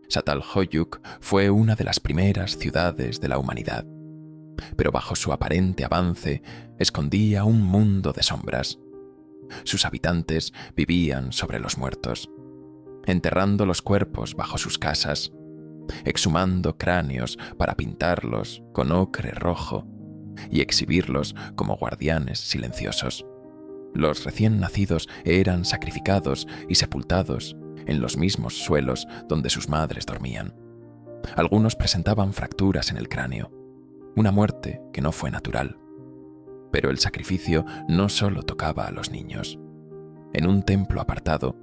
Çatalhöyük fue una de las primeras ciudades de la humanidad, pero bajo su aparente avance escondía un mundo de sombras. Sus habitantes vivían sobre los muertos, enterrando los cuerpos bajo sus casas, exhumando cráneos para pintarlos con ocre rojo y exhibirlos como guardianes silenciosos. Los recién nacidos eran sacrificados y sepultados en los mismos suelos donde sus madres dormían. Algunos presentaban fracturas en el cráneo, una muerte que no fue natural. Pero el sacrificio no solo tocaba a los niños. En un templo apartado,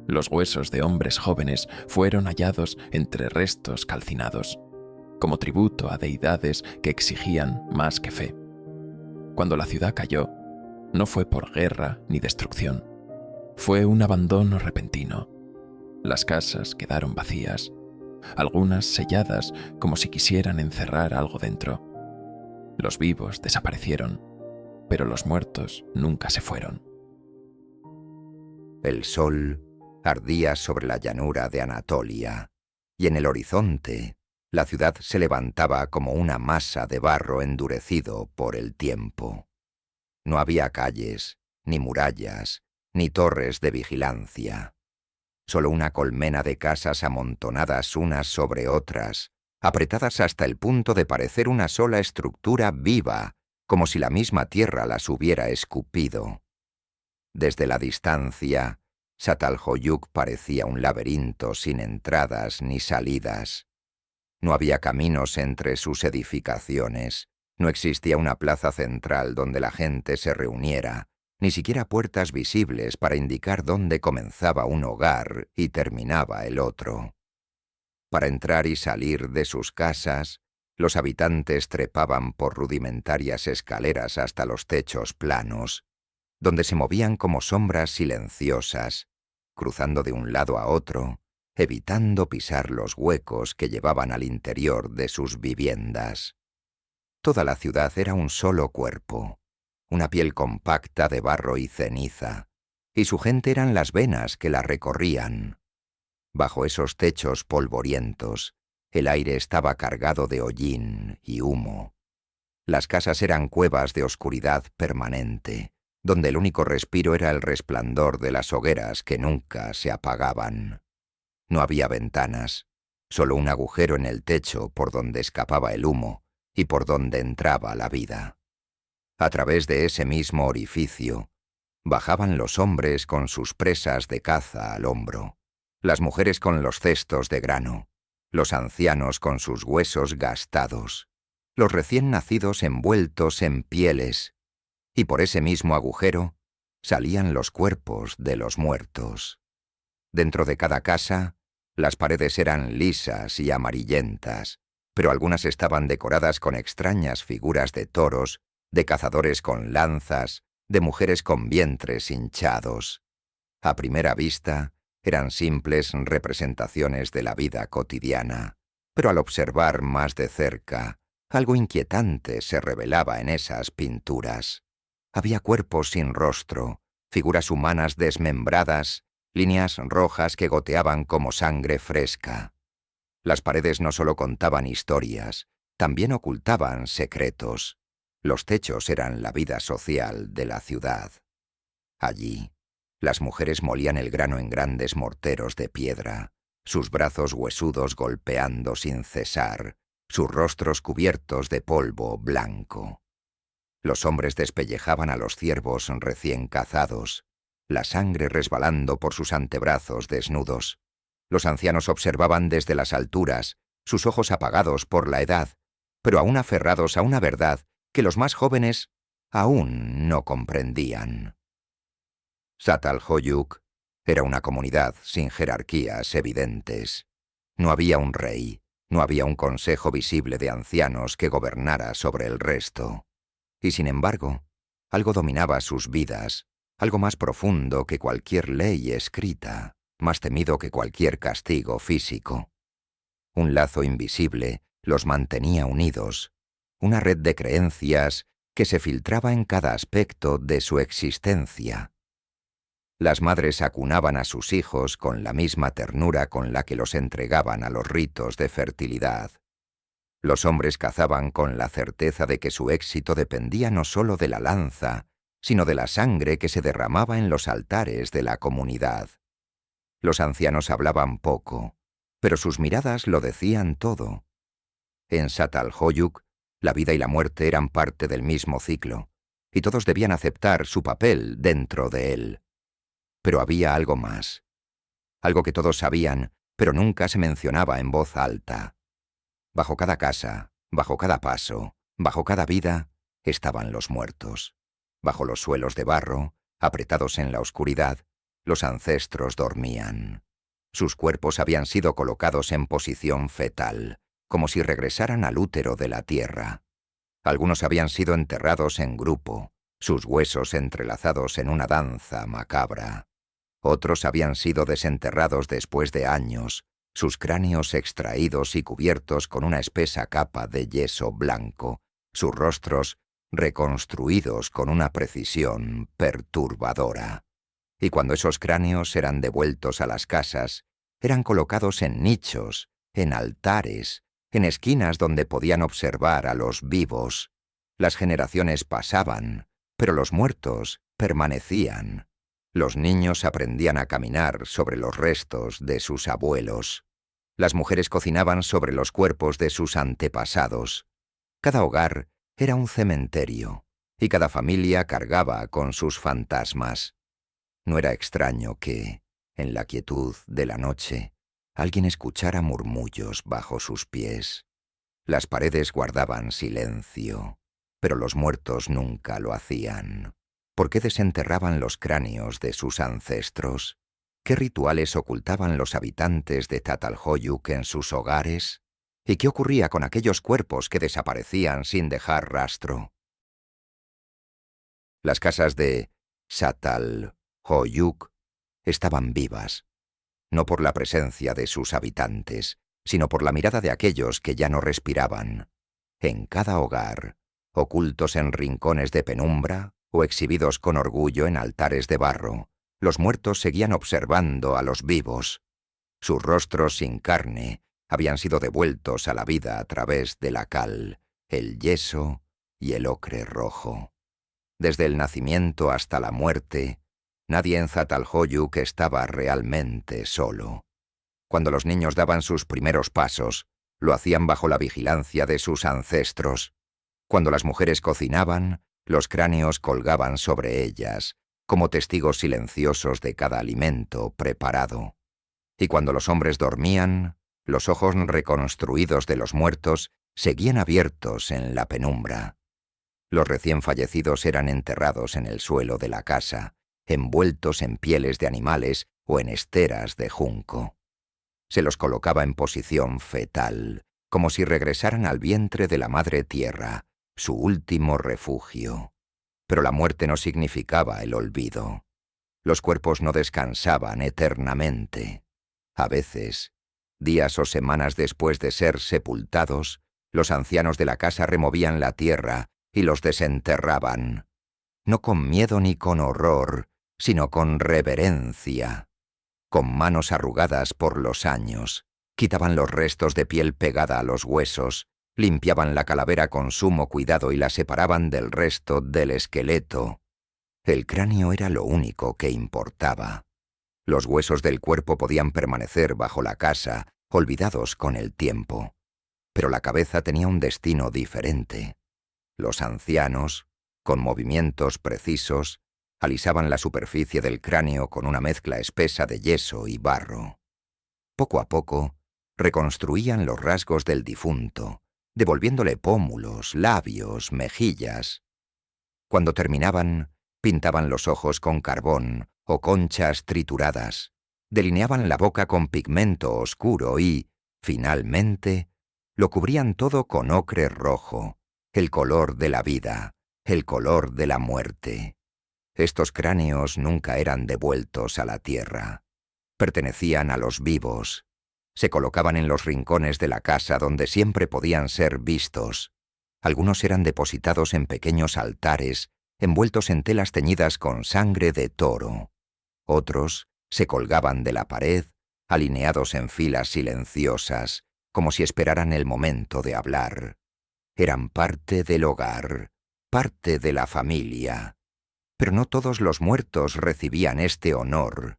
los huesos de hombres jóvenes fueron hallados entre restos calcinados, como tributo a deidades que exigían más que fe. Cuando la ciudad cayó, no fue por guerra ni destrucción, fue un abandono repentino. Las casas quedaron vacías, algunas selladas como si quisieran encerrar algo dentro. Los vivos desaparecieron, pero los muertos nunca se fueron. El sol ardía sobre la llanura de Anatolia, y en el horizonte la ciudad se levantaba como una masa de barro endurecido por el tiempo. No había calles, ni murallas, ni torres de vigilancia. Solo una colmena de casas amontonadas unas sobre otras, apretadas hasta el punto de parecer una sola estructura viva, como si la misma tierra las hubiera escupido. Desde la distancia, Çatalhöyük parecía un laberinto sin entradas ni salidas. No había caminos entre sus edificaciones, no existía una plaza central donde la gente se reuniera, ni siquiera puertas visibles para indicar dónde comenzaba un hogar y terminaba el otro. Para entrar y salir de sus casas, los habitantes trepaban por rudimentarias escaleras hasta los techos planos, donde se movían como sombras silenciosas, cruzando de un lado a otro, evitando pisar los huecos que llevaban al interior de sus viviendas. Toda la ciudad era un solo cuerpo, una piel compacta de barro y ceniza, y su gente eran las venas que la recorrían. Bajo esos techos polvorientos, el aire estaba cargado de hollín y humo. Las casas eran cuevas de oscuridad permanente, donde el único respiro era el resplandor de las hogueras que nunca se apagaban. No había ventanas, solo un agujero en el techo por donde escapaba el humo y por donde entraba la vida. A través de ese mismo orificio, bajaban los hombres con sus presas de caza al hombro, las mujeres con los cestos de grano, los ancianos con sus huesos gastados, los recién nacidos envueltos en pieles, y por ese mismo agujero salían los cuerpos de los muertos. Dentro de cada casa, las paredes eran lisas y amarillentas, pero algunas estaban decoradas con extrañas figuras de toros, de cazadores con lanzas, de mujeres con vientres hinchados. A primera vista, eran simples representaciones de la vida cotidiana, pero al observar más de cerca, algo inquietante se revelaba en esas pinturas. Había cuerpos sin rostro, figuras humanas desmembradas, líneas rojas que goteaban como sangre fresca. Las paredes no solo contaban historias, también ocultaban secretos. Los techos eran la vida social de la ciudad. Allí, las mujeres molían el grano en grandes morteros de piedra, sus brazos huesudos golpeando sin cesar, sus rostros cubiertos de polvo blanco. Los hombres despellejaban a los ciervos recién cazados, la sangre resbalando por sus antebrazos desnudos. Los ancianos observaban desde las alturas, sus ojos apagados por la edad, pero aún aferrados a una verdad que los más jóvenes aún no comprendían. Çatalhöyük era una comunidad sin jerarquías evidentes. No había un rey, no había un consejo visible de ancianos que gobernara sobre el resto. Y sin embargo, algo dominaba sus vidas, algo más profundo que cualquier ley escrita, más temido que cualquier castigo físico. Un lazo invisible los mantenía unidos, una red de creencias que se filtraba en cada aspecto de su existencia. Las madres acunaban a sus hijos con la misma ternura con la que los entregaban a los ritos de fertilidad. Los hombres cazaban con la certeza de que su éxito dependía no solo de la lanza, sino de la sangre que se derramaba en los altares de la comunidad. Los ancianos hablaban poco, pero sus miradas lo decían todo. En Çatalhöyük, la vida y la muerte eran parte del mismo ciclo, y todos debían aceptar su papel dentro de él. Pero había algo más, algo que todos sabían, pero nunca se mencionaba en voz alta. Bajo cada casa, bajo cada paso, bajo cada vida, estaban los muertos. Bajo los suelos de barro, apretados en la oscuridad, los ancestros dormían. Sus cuerpos habían sido colocados en posición fetal, como si regresaran al útero de la tierra. Algunos habían sido enterrados en grupo, sus huesos entrelazados en una danza macabra. Otros habían sido desenterrados después de años, sus cráneos extraídos y cubiertos con una espesa capa de yeso blanco, sus rostros reconstruidos con una precisión perturbadora. Y cuando esos cráneos eran devueltos a las casas, eran colocados en nichos, en altares, en esquinas donde podían observar a los vivos. Las generaciones pasaban, pero los muertos permanecían. Los niños aprendían a caminar sobre los restos de sus abuelos. Las mujeres cocinaban sobre los cuerpos de sus antepasados. Cada hogar era un cementerio, y cada familia cargaba con sus fantasmas. No era extraño que, en la quietud de la noche, alguien escuchara murmullos bajo sus pies. Las paredes guardaban silencio, pero los muertos nunca lo hacían. ¿Por qué desenterraban los cráneos de sus ancestros? ¿Qué rituales ocultaban los habitantes de Çatalhöyük en sus hogares? ¿Y qué ocurría con aquellos cuerpos que desaparecían sin dejar rastro? Las casas de Çatalhöyük estaban vivas, no por la presencia de sus habitantes, sino por la mirada de aquellos que ya no respiraban. En cada hogar, ocultos en rincones de penumbra o exhibidos con orgullo en altares de barro, los muertos seguían observando a los vivos. Sus rostros sin carne habían sido devueltos a la vida a través de la cal, el yeso y el ocre rojo. Desde el nacimiento hasta la muerte, nadie en Çatalhöyük estaba realmente solo. Cuando los niños daban sus primeros pasos, lo hacían bajo la vigilancia de sus ancestros. Cuando las mujeres cocinaban, los cráneos colgaban sobre ellas, como testigos silenciosos de cada alimento preparado. Y cuando los hombres dormían, los ojos reconstruidos de los muertos seguían abiertos en la penumbra. Los recién fallecidos eran enterrados en el suelo de la casa, envueltos en pieles de animales o en esteras de junco. Se los colocaba en posición fetal, como si regresaran al vientre de la madre tierra, su último refugio. Pero la muerte no significaba el olvido. Los cuerpos no descansaban eternamente. A veces, días o semanas después de ser sepultados, los ancianos de la casa removían la tierra y los desenterraban, no con miedo ni con horror, sino con reverencia. Con manos arrugadas por los años, quitaban los restos de piel pegada a los huesos, limpiaban la calavera con sumo cuidado y la separaban del resto del esqueleto. El cráneo era lo único que importaba. Los huesos del cuerpo podían permanecer bajo la casa, olvidados con el tiempo. Pero la cabeza tenía un destino diferente. Los ancianos, con movimientos precisos, alisaban la superficie del cráneo con una mezcla espesa de yeso y barro. Poco a poco, reconstruían los rasgos del difunto, devolviéndole pómulos, labios, mejillas. Cuando terminaban, pintaban los ojos con carbón o conchas trituradas, delineaban la boca con pigmento oscuro y, finalmente, lo cubrían todo con ocre rojo, el color de la vida, el color de la muerte. Estos cráneos nunca eran devueltos a la tierra. Pertenecían a los vivos. Se colocaban en los rincones de la casa donde siempre podían ser vistos. Algunos eran depositados en pequeños altares, envueltos en telas teñidas con sangre de toro. Otros se colgaban de la pared, alineados en filas silenciosas, como si esperaran el momento de hablar. Eran parte del hogar, parte de la familia. Pero no todos los muertos recibían este honor.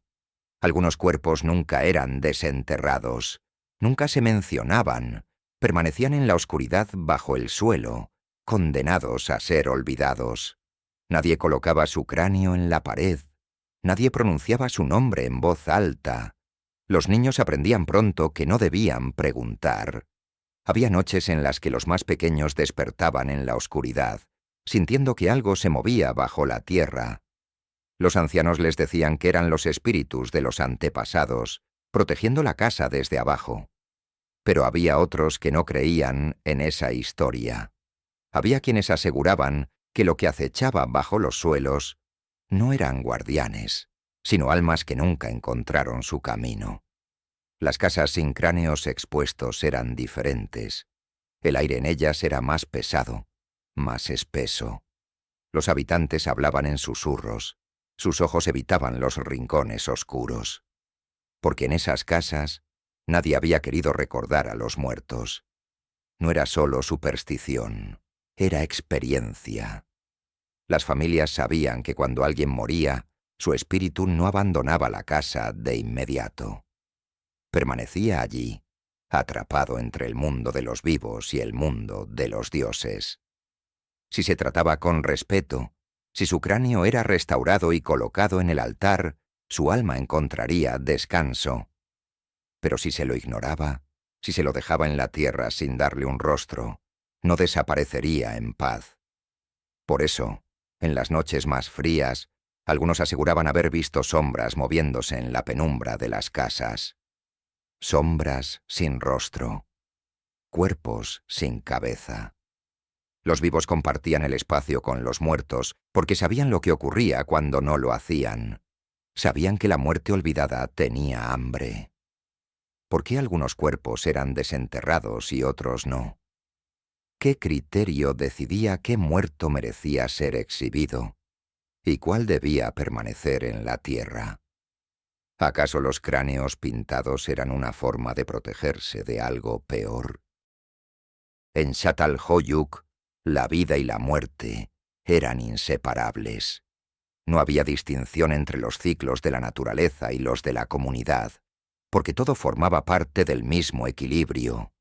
Algunos cuerpos nunca eran desenterrados, nunca se mencionaban, permanecían en la oscuridad bajo el suelo, condenados a ser olvidados. Nadie colocaba su cráneo en la pared, nadie pronunciaba su nombre en voz alta. Los niños aprendían pronto que no debían preguntar. Había noches en las que los más pequeños despertaban en la oscuridad, sintiendo que algo se movía bajo la tierra. Los ancianos les decían que eran los espíritus de los antepasados, protegiendo la casa desde abajo. Pero había otros que no creían en esa historia. Había quienes aseguraban que lo que acechaba bajo los suelos no eran guardianes, sino almas que nunca encontraron su camino. Las casas sin cráneos expuestos eran diferentes. El aire en ellas era más pesado, más espeso. Los habitantes hablaban en susurros. Sus ojos evitaban los rincones oscuros. Porque en esas casas nadie había querido recordar a los muertos. No era solo superstición, era experiencia. Las familias sabían que cuando alguien moría, su espíritu no abandonaba la casa de inmediato. Permanecía allí, atrapado entre el mundo de los vivos y el mundo de los dioses. Si se trataba con respeto, si su cráneo era restaurado y colocado en el altar, su alma encontraría descanso. Pero si se lo ignoraba, si se lo dejaba en la tierra sin darle un rostro, no desaparecería en paz. Por eso, en las noches más frías, algunos aseguraban haber visto sombras moviéndose en la penumbra de las casas. Sombras sin rostro. Cuerpos sin cabeza. Los vivos compartían el espacio con los muertos porque sabían lo que ocurría cuando no lo hacían. Sabían que la muerte olvidada tenía hambre. ¿Por qué algunos cuerpos eran desenterrados y otros no? ¿Qué criterio decidía qué muerto merecía ser exhibido y cuál debía permanecer en la tierra? ¿Acaso los cráneos pintados eran una forma de protegerse de algo peor? En Çatalhöyük, la vida y la muerte eran inseparables. No había distinción entre los ciclos de la naturaleza y los de la comunidad, porque todo formaba parte del mismo equilibrio.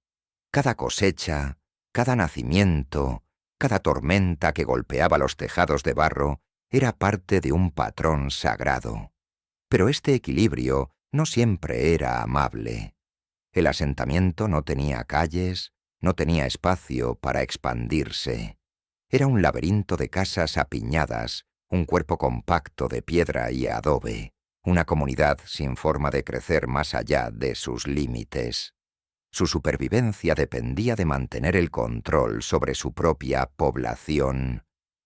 Cada cosecha, cada nacimiento, cada tormenta que golpeaba los tejados de barro era parte de un patrón sagrado. Pero este equilibrio no siempre era amable. El asentamiento no tenía calles, no tenía espacio para expandirse. Era un laberinto de casas apiñadas, un cuerpo compacto de piedra y adobe, una comunidad sin forma de crecer más allá de sus límites. Su supervivencia dependía de mantener el control sobre su propia población.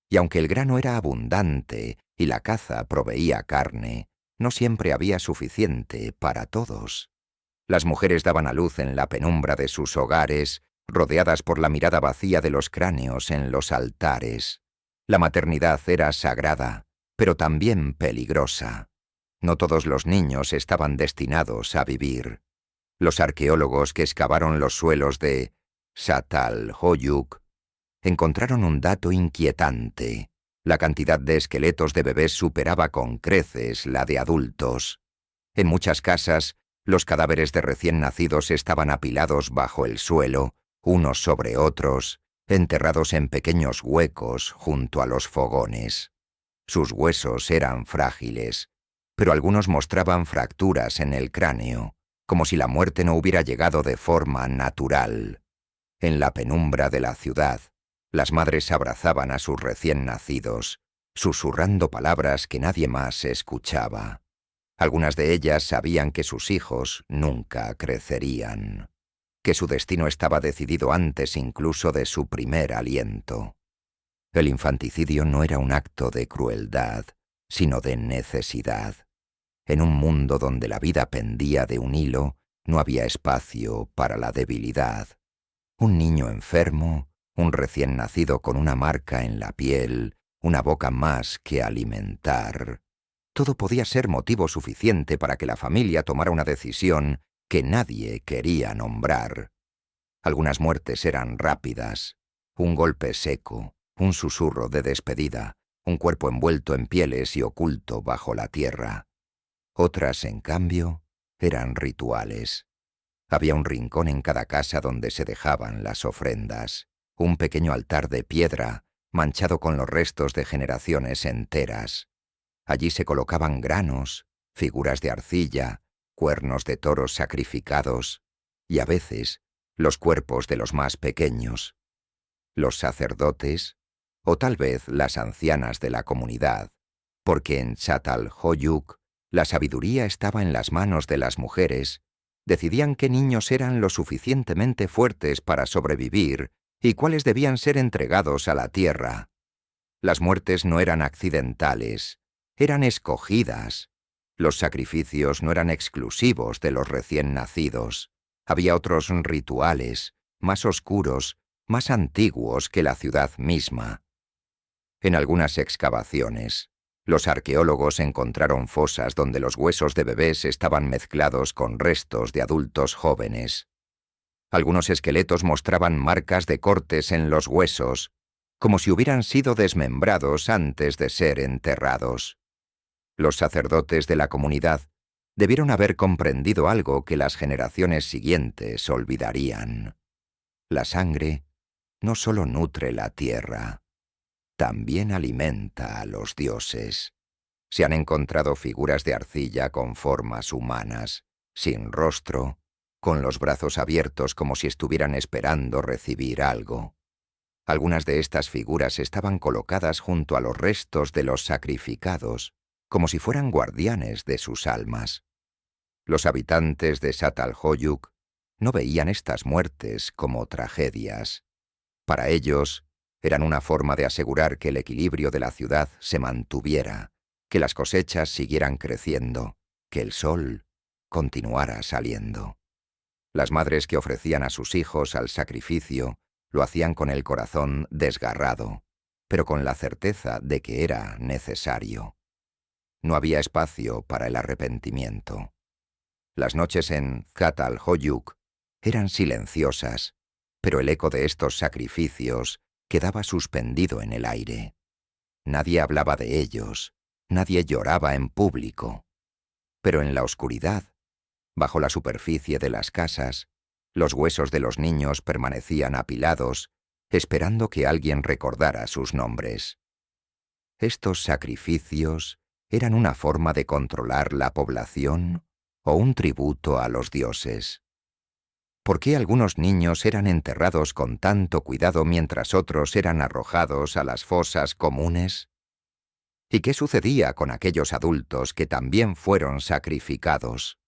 Y aunque el grano era abundante y la caza proveía carne, no siempre había suficiente para todos. Las mujeres daban a luz en la penumbra de sus hogares, rodeadas por la mirada vacía de los cráneos en los altares. La maternidad era sagrada, pero también peligrosa. No todos los niños estaban destinados a vivir. Los arqueólogos que excavaron los suelos de Çatalhöyük encontraron un dato inquietante. La cantidad de esqueletos de bebés superaba con creces la de adultos. En muchas casas, los cadáveres de recién nacidos estaban apilados bajo el suelo, unos sobre otros, enterrados en pequeños huecos junto a los fogones. Sus huesos eran frágiles, pero algunos mostraban fracturas en el cráneo, como si la muerte no hubiera llegado de forma natural. En la penumbra de la ciudad, las madres abrazaban a sus recién nacidos, susurrando palabras que nadie más escuchaba. Algunas de ellas sabían que sus hijos nunca crecerían, que su destino estaba decidido antes incluso de su primer aliento. El infanticidio no era un acto de crueldad, sino de necesidad. En un mundo donde la vida pendía de un hilo, no había espacio para la debilidad. Un niño enfermo, un recién nacido con una marca en la piel, una boca más que alimentar. todo podía ser motivo suficiente para que la familia tomara una decisión que nadie quería nombrar. Algunas muertes eran rápidas, un golpe seco, un susurro de despedida, un cuerpo envuelto en pieles y oculto bajo la tierra. Otras, en cambio, eran rituales. Había un rincón en cada casa donde se dejaban las ofrendas, un pequeño altar de piedra manchado con los restos de generaciones enteras. Allí se colocaban granos, figuras de arcilla, cuernos de toros sacrificados y, a veces, los cuerpos de los más pequeños. Los sacerdotes, o tal vez las ancianas de la comunidad, porque en Çatalhöyük la sabiduría estaba en las manos de las mujeres, decidían qué niños eran lo suficientemente fuertes para sobrevivir y cuáles debían ser entregados a la tierra. Las muertes no eran accidentales, eran escogidas. Los sacrificios no eran exclusivos de los recién nacidos. Había otros rituales, más oscuros, más antiguos que la ciudad misma. En algunas excavaciones, los arqueólogos encontraron fosas donde los huesos de bebés estaban mezclados con restos de adultos jóvenes. Algunos esqueletos mostraban marcas de cortes en los huesos, como si hubieran sido desmembrados antes de ser enterrados. Los sacerdotes de la comunidad debieron haber comprendido algo que las generaciones siguientes olvidarían. La sangre no solo nutre la tierra, también alimenta a los dioses. Se han encontrado figuras de arcilla con formas humanas, sin rostro, con los brazos abiertos como si estuvieran esperando recibir algo. Algunas de estas figuras estaban colocadas junto a los restos de los sacrificados, como si fueran guardianes de sus almas. Los habitantes de Çatalhöyük no veían estas muertes como tragedias. Para ellos, eran una forma de asegurar que el equilibrio de la ciudad se mantuviera, que las cosechas siguieran creciendo, que el sol continuara saliendo. Las madres que ofrecían a sus hijos al sacrificio lo hacían con el corazón desgarrado, pero con la certeza de que era necesario. No había espacio para el arrepentimiento. Las noches en Çatalhöyük eran silenciosas, pero el eco de estos sacrificios quedaba suspendido en el aire. Nadie hablaba de ellos, nadie lloraba en público. Pero en la oscuridad, bajo la superficie de las casas, los huesos de los niños permanecían apilados, esperando que alguien recordara sus nombres. Estos sacrificios eran una forma de controlar la población o un tributo a los dioses. ¿Por qué algunos niños eran enterrados con tanto cuidado mientras otros eran arrojados a las fosas comunes? ¿Y qué sucedía con aquellos adultos que también fueron sacrificados?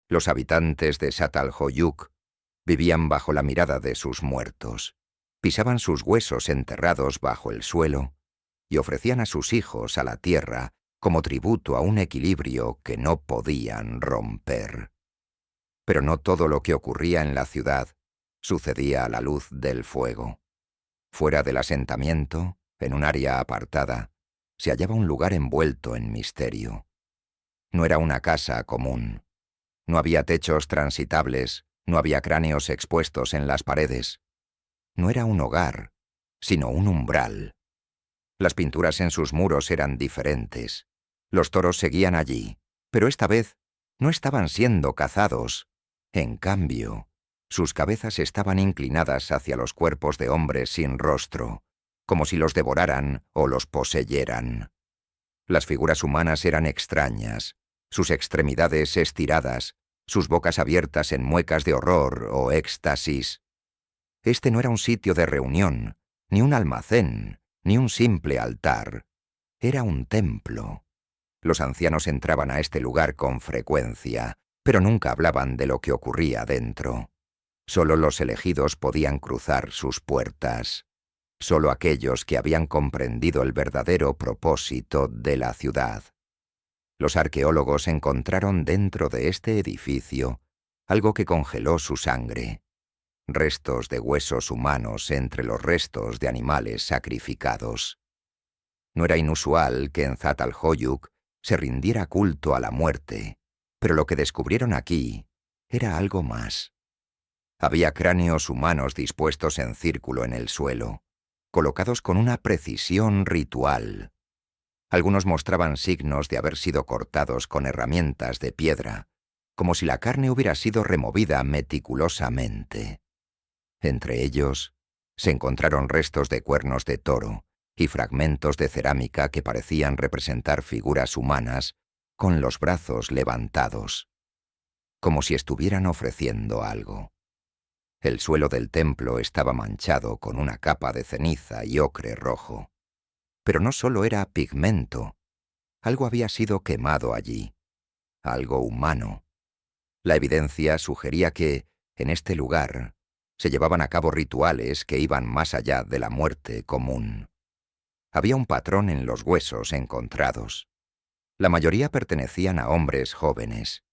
Los habitantes de Çatalhöyük vivían bajo la mirada de sus muertos, pisaban sus huesos enterrados bajo el suelo y ofrecían a sus hijos a la tierra como tributo a un equilibrio que no podían romper. Pero no todo lo que ocurría en la ciudad sucedía a la luz del fuego. Fuera del asentamiento, en un área apartada, se hallaba un lugar envuelto en misterio. No era una casa común. No había techos transitables, no había cráneos expuestos en las paredes. No era un hogar, sino un umbral. Las pinturas en sus muros eran diferentes. Los toros seguían allí, pero esta vez no estaban siendo cazados. En cambio, sus cabezas estaban inclinadas hacia los cuerpos de hombres sin rostro, como si los devoraran o los poseyeran. Las figuras humanas eran extrañas, sus extremidades estiradas, sus bocas abiertas en muecas de horror o éxtasis. Este no era un sitio de reunión, ni un almacén, ni un simple altar. Era un templo. Los ancianos entraban a este lugar con frecuencia, pero nunca hablaban de lo que ocurría dentro. Solo los elegidos podían cruzar sus puertas. Solo aquellos que habían comprendido el verdadero propósito de la ciudad. Los arqueólogos encontraron dentro de este edificio algo que congeló su sangre. Restos de huesos humanos entre los restos de animales sacrificados. No era inusual que en Zatalhóyuk se rindiera culto a la muerte, pero lo que descubrieron aquí era algo más. Había cráneos humanos dispuestos en círculo en el suelo, colocados con una precisión ritual. Algunos mostraban signos de haber sido cortados con herramientas de piedra, como si la carne hubiera sido removida meticulosamente. Entre ellos se encontraron restos de cuernos de toro y fragmentos de cerámica que parecían representar figuras humanas con los brazos levantados, como si estuvieran ofreciendo algo. El suelo del templo estaba manchado con una capa de ceniza y ocre rojo. Pero no solo era pigmento, algo había sido quemado allí, algo humano. La evidencia sugería que, en este lugar, se llevaban a cabo rituales que iban más allá de la muerte común. Había un patrón en los huesos encontrados. La mayoría pertenecían a hombres jóvenes.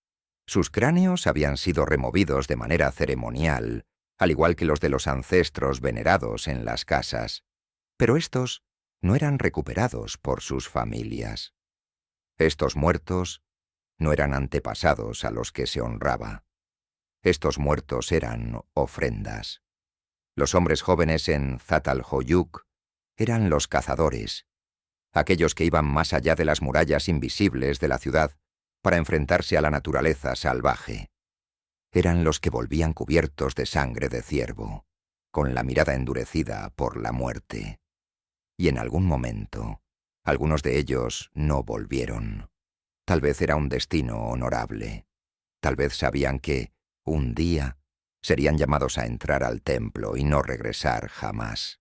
Sus cráneos habían sido removidos de manera ceremonial, al igual que los de los ancestros venerados en las casas, pero estos no eran recuperados por sus familias. Estos muertos no eran antepasados a los que se honraba. Estos muertos eran ofrendas. Los hombres jóvenes en Zatalhóyuk eran los cazadores, aquellos que iban más allá de las murallas invisibles de la ciudad para enfrentarse a la naturaleza salvaje. Eran los que volvían cubiertos de sangre de ciervo, con la mirada endurecida por la muerte. Y en algún momento, algunos de ellos no volvieron. Tal vez era un destino honorable. Tal vez sabían que, un día, serían llamados a entrar al templo y no regresar jamás.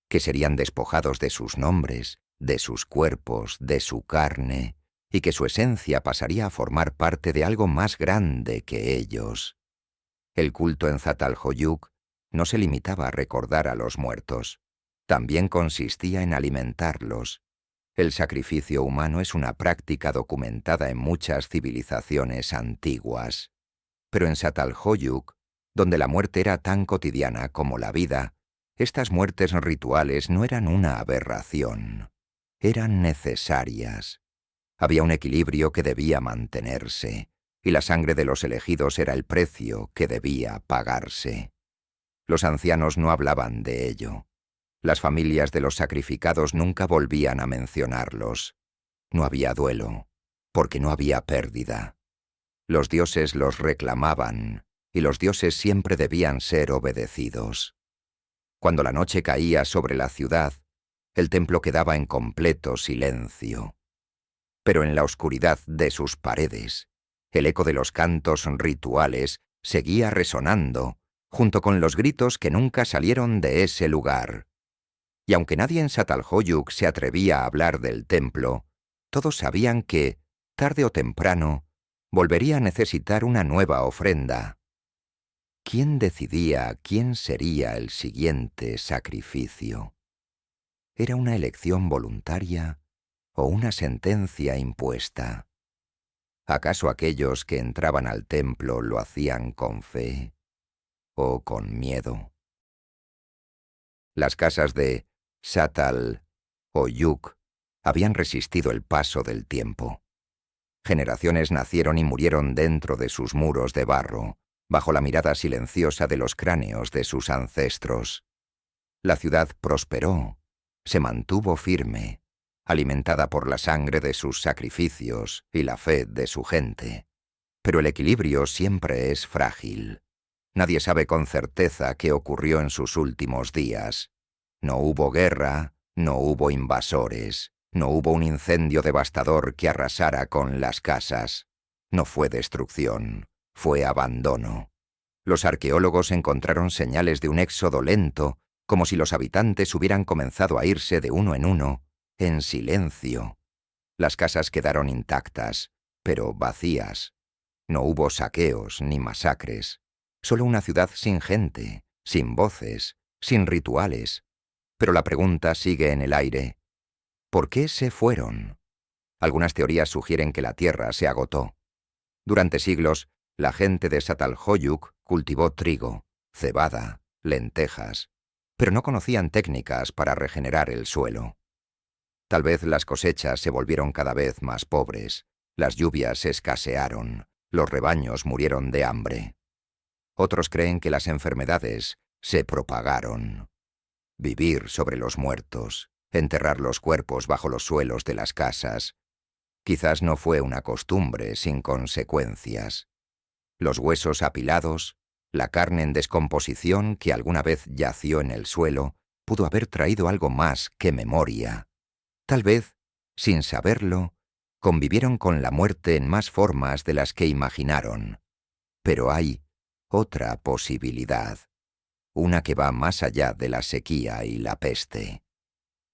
Que serían despojados de sus nombres, de sus cuerpos, de su carne, y que su esencia pasaría a formar parte de algo más grande que ellos. El culto en Zatalhóyuk no se limitaba a recordar a los muertos, también consistía en alimentarlos. El sacrificio humano es una práctica documentada en muchas civilizaciones antiguas. Pero en Zatalhóyuk, donde la muerte era tan cotidiana como la vida, estas muertes rituales no eran una aberración, eran necesarias. Había un equilibrio que debía mantenerse, y la sangre de los elegidos era el precio que debía pagarse. Los ancianos no hablaban de ello. Las familias de los sacrificados nunca volvían a mencionarlos. No había duelo, porque no había pérdida. Los dioses los reclamaban, y los dioses siempre debían ser obedecidos. Cuando la noche caía sobre la ciudad, el templo quedaba en completo silencio. Pero en la oscuridad de sus paredes, el eco de los cantos rituales seguía resonando, junto con los gritos que nunca salieron de ese lugar. Y aunque nadie en Zatalhóyuk se atrevía a hablar del templo, todos sabían que, tarde o temprano, volvería a necesitar una nueva ofrenda. ¿Quién decidía quién sería el siguiente sacrificio? ¿Era una elección voluntaria o una sentencia impuesta? ¿Acaso aquellos que entraban al templo lo hacían con fe o con miedo? Las casas de Zatalhóyuk habían resistido el paso del tiempo. Generaciones nacieron y murieron dentro de sus muros de barro, bajo la mirada silenciosa de los cráneos de sus ancestros. La ciudad prosperó, se mantuvo firme, alimentada por la sangre de sus sacrificios y la fe de su gente. Pero el equilibrio siempre es frágil. Nadie sabe con certeza qué ocurrió en sus últimos días. No hubo guerra, no hubo invasores, no hubo un incendio devastador que arrasara con las casas. No fue destrucción, fue abandono. Los arqueólogos encontraron señales de un éxodo lento, como si los habitantes hubieran comenzado a irse de uno en silencio. Las casas quedaron intactas, pero vacías. No hubo saqueos ni masacres. Solo una ciudad sin gente, sin voces, sin rituales. Pero la pregunta sigue en el aire. ¿Por qué se fueron? Algunas teorías sugieren que la tierra se agotó. Durante siglos, la gente de Zatalhóyuk cultivó trigo, cebada, lentejas, pero no conocían técnicas para regenerar el suelo. Tal vez las cosechas se volvieron cada vez más pobres, las lluvias escasearon, los rebaños murieron de hambre. Otros creen que las enfermedades se propagaron. Vivir sobre los muertos, enterrar los cuerpos bajo los suelos de las casas, quizás no fue una costumbre sin consecuencias. Los huesos apilados, la carne en descomposición que alguna vez yació en el suelo, pudo haber traído algo más que memoria. Tal vez, sin saberlo, convivieron con la muerte en más formas de las que imaginaron. Pero hay otra posibilidad, una que va más allá de la sequía y la peste.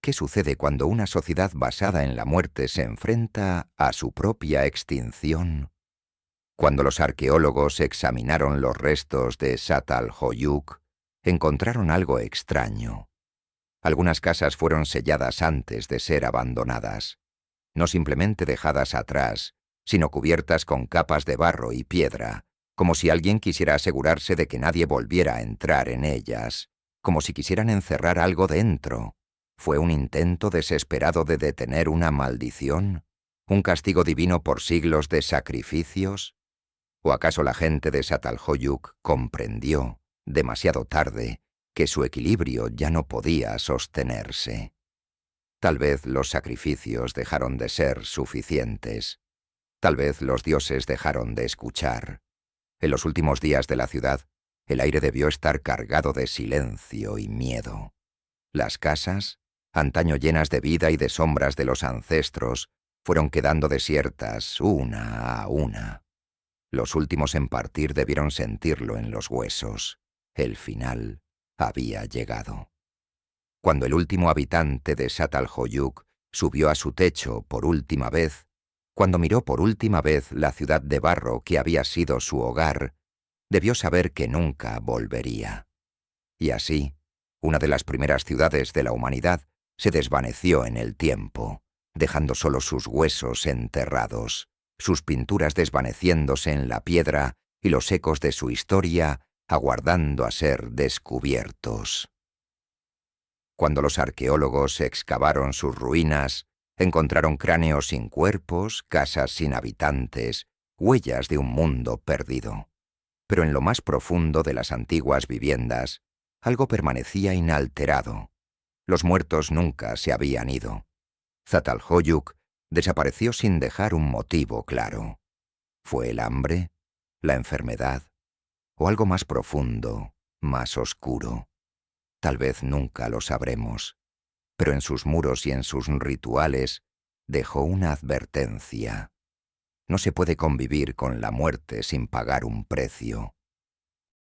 ¿Qué sucede cuando una sociedad basada en la muerte se enfrenta a su propia extinción? Cuando los arqueólogos examinaron los restos de Çatalhöyük, encontraron algo extraño. Algunas casas fueron selladas antes de ser abandonadas, no simplemente dejadas atrás, sino cubiertas con capas de barro y piedra, como si alguien quisiera asegurarse de que nadie volviera a entrar en ellas, como si quisieran encerrar algo dentro. ¿Fue un intento desesperado de detener una maldición? ¿Un castigo divino por siglos de sacrificios? ¿O acaso la gente de Çatalhöyük comprendió, demasiado tarde, que su equilibrio ya no podía sostenerse? Tal vez los sacrificios dejaron de ser suficientes. Tal vez los dioses dejaron de escuchar. En los últimos días de la ciudad, el aire debió estar cargado de silencio y miedo. Las casas, antaño llenas de vida y de sombras de los ancestros, fueron quedando desiertas una a una. Los últimos en partir debieron sentirlo en los huesos. El final había llegado. Cuando el último habitante de Çatalhöyük subió a su techo por última vez, cuando miró por última vez la ciudad de barro que había sido su hogar, debió saber que nunca volvería. Y así, una de las primeras ciudades de la humanidad se desvaneció en el tiempo, dejando solo sus huesos enterrados, sus pinturas desvaneciéndose en la piedra y los ecos de su historia aguardando a ser descubiertos. Cuando los arqueólogos excavaron sus ruinas, encontraron cráneos sin cuerpos, casas sin habitantes, huellas de un mundo perdido. Pero en lo más profundo de las antiguas viviendas, algo permanecía inalterado. Los muertos nunca se habían ido. Çatalhöyük desapareció sin dejar un motivo claro. ¿Fue el hambre, la enfermedad o algo más profundo, más oscuro? Tal vez nunca lo sabremos, pero en sus muros y en sus rituales dejó una advertencia. No se puede convivir con la muerte sin pagar un precio.